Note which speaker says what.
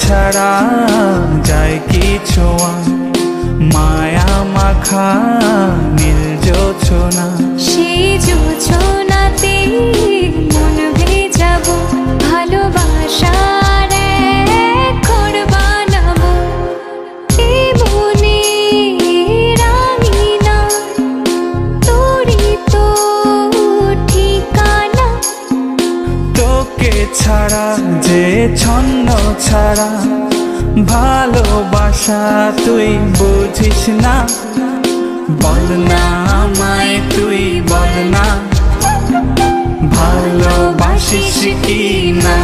Speaker 1: ছাড়া যায় কি ছোঁয়া, মায়া মাখা নীল জোছনা।
Speaker 2: সেই জোছনাতে মন ভেজাবো, ভালোবাসার ঘর বানাবো। এই মনের আঙিনা তোরই তো ঠিকানা।
Speaker 1: তোকে ছাড়া যে ছন্ন ছাড়া ভালোবাসা তুই বুঝিস না। বল না আমায় তুই, বল না ভালোবাসিস কি না।